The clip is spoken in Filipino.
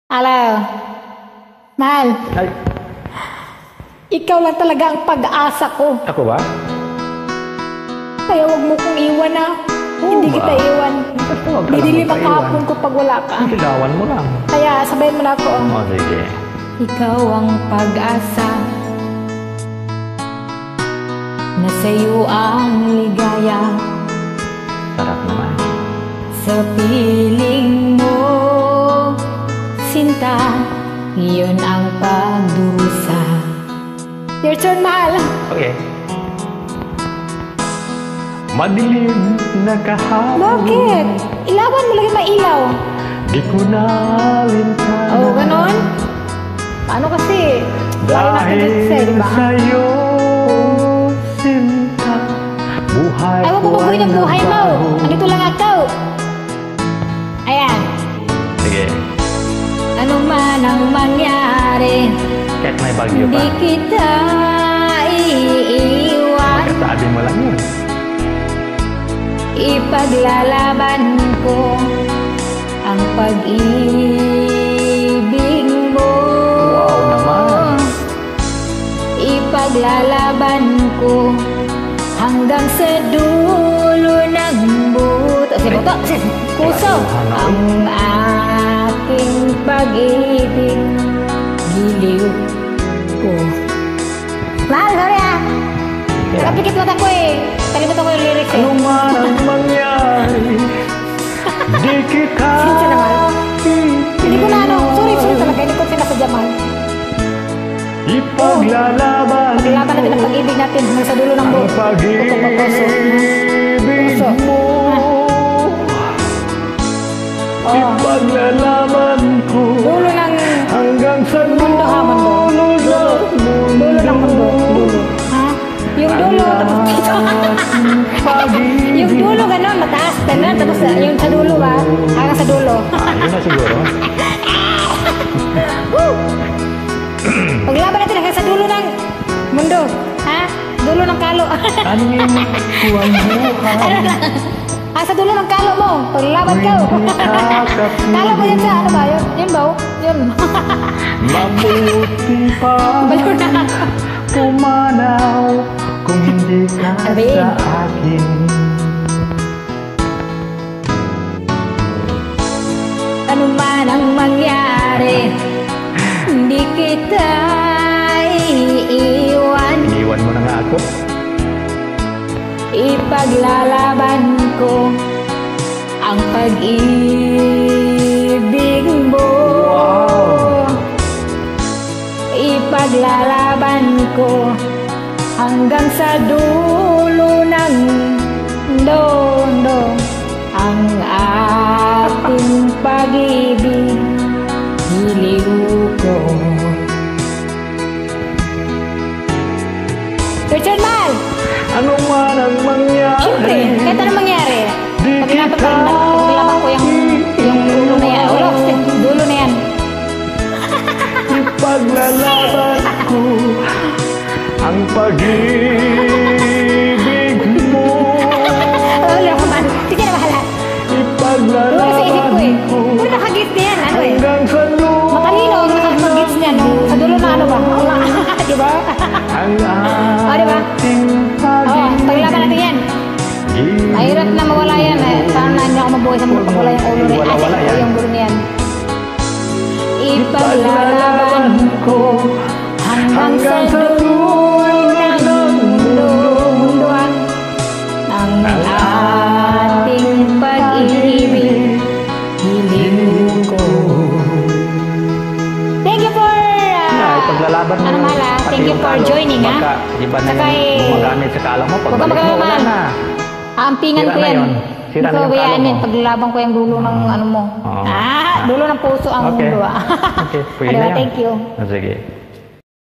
Hello. Mahal, Ay, ikaw lang talaga ang pag-asa ko. ako ba? Kaya wag mo kong iwan na. Oo Hindi ba? kita iwan. Basta wag ka lang Didilim ang magpaiwan. kahapon ko pag wala ka. Sigawan mo lang. Kaya sabayan mo na ako. O, sige. Ikaw ang pag-asa na sa'yo ang ligaya. Sarap naman. Sa piling mo, sinta, iyon ang pagdusa. Your turn, mahal. Okay. Madilim na kahapon. Bakit? Ilawan mo lagi mailaw. Di ko na lintana. Oh, ganon? Paano kasi? Layo natin kasi, di ba? sa'yo, sinta, buhay Ewan ko baguhin ang buhay mo. Andito lang ako. Ayan. Sige. Ano man ang mangyari, Kahit may bagyo pa. hindi kita iiwan. Kasabi mo lang yun. Ipaglalaban ko ang pag-ibig mo. Wow naman. Ipaglalaban ko hanggang sa dulo ng buto. Sige, buto. Puso. Ang aking pag-ibig, giliw ko. Mahal, sorry ah. Nakapikit mata ko eh. Kalimutan ko yung lyrics eh. Ano man ang mangyari, di kita Sinsya naman. Hindi ko na ano. Sorry talaga. Hindi ko sinasadya, mahal. ipaglalaban Paglaban natin ang pag-ibig natin hanggang sa dulo ng ang buto. pag-ibig Puso. mo. Oh. Ipaglalaban ko Dulo ng hanggang sa mundo ha, mundo. dulo Dulo ng mundo. Dulo. Ha? Yung dulo, tapos dito. pag-ibig. Yung dulo ganon, mataas. Ganon, tapos yung sa dulo ba? Hanggang sa dulo. Yun na siguro. Woo! Paglaban natin hanggang sa dulo ng mundo. Ha? Dulo ng kalo. Anin ko ang buhay. Sa dulo ng kalo mo. Paglaban ka. Kalo mo yun sa ano ba? Yun ba? Yun. Mabuti pa Balo na. pumanaw kung hindi ka Sabihin. sa akin. Ano man ang mangyari, hindi kita iiwan. Iniwan mo na nga ako. Ipaglalaban ko ang pag-ibig mo. Wow. Ipaglalaban ko hanggang sa dulo ng mundo. Ang ating pag-ibig, hiliw ko. Richard Mal! Ano man ang mangyari, Siyempre, kahit anong mangyari. di Paglaban kita ko yung dulo na yan. Ulo, dulo na yan. ipaglalaban ko ang pag-ibig mo. Ulo ko man. Sige na bahala. Wala sa isip ko eh. Ipaglalaban ko Puro nakagits na yan. Ano eh. hanggang sa dulo Matalino ang nakagits niya. No? Sa dulo na ano ba? Diba? ang diba? ating Oo, paglaban natin yan. pag-ibig. Mahirap na mawala yan eh. Paano na hindi ako mabuhay sa mundo pag wala yung ulo na yan? Wala yan. Yung gulo niyan. Ipaglalaban ko hanggang sa dulo ng mundo. Munduan ang ating pag-ibig. Hiling ko. Thank you for Paglalaban mo. ano mala, thank you for joining ha. Baka, iba na Saka yung gumagamit sa kala mo. Huwag ka Pagbalik mo, wala magkakaman. na. Ampingan Sira ko na yan. yun. Sira na Ikaw yung kalo bayanin, mo. paglalaban ko yung dulo ng ano mo. Oo. Dulo ng puso ang Okay. mundo ah. Okay, pwede Diba? na yan. Thank you. Sige.